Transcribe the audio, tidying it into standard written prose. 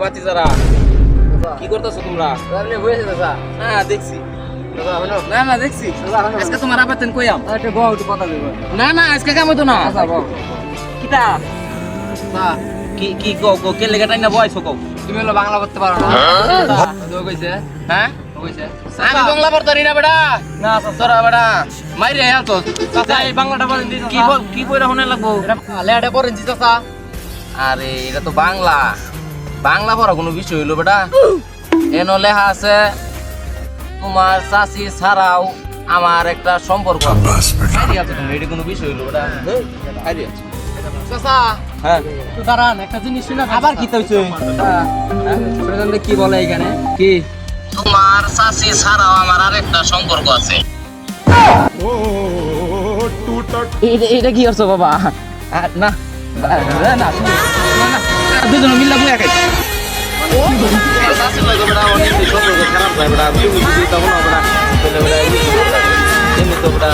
বাতিজারা কি করতেছো তোমরা? আপনি বসে চাচা হ্যাঁ দেখছি। চাচা হলো না না দেখছি আজকে তোমার আপাতন কইয়াম। একটা বউ একটু কথা দেব না না আজকে কাম হতো না। চাচা বউ কিটা না কি কি কও কও কে লেগে টাইনা বয়স কও। তুমি হলো বাংলা পড়তে পারো না তো কইছে হ্যাঁ ও কইছে আমি বাংলা পড়তারি না বেটা। না তোরা বেটা মাইরে আয়া তো চাচা এই বাংলাটা বলেন দিন কি কি কইরা শুনে লাগবো? লেডা পড়েন জি চাচা আরে এটা তো বাংলা বাংলা পড়া কোনো বিষয় হইলো বেটা। এনো লেখা আছে তোমার চাচি ছাড়াও আমার একটা সম্পর্ক আছে। তুমি এটা কোনো বিষয় হইলো বেটা। চাচা হ্যাঁ তো দাঁড়ান একটা জিনিস শুনে আবার কি হইছে? শুনে কি বলে এখানে কি তোমার চাচি ছাড়াও আমার আরেকটা সম্পর্ক আছে। এটা কি করছো বাবা? না না দুজন মিল্লা বুয়া খাই সম্পর্ক খারাপ হয় বেটা। তুমি বুঝি তখন বেটা এমনি তো বেটা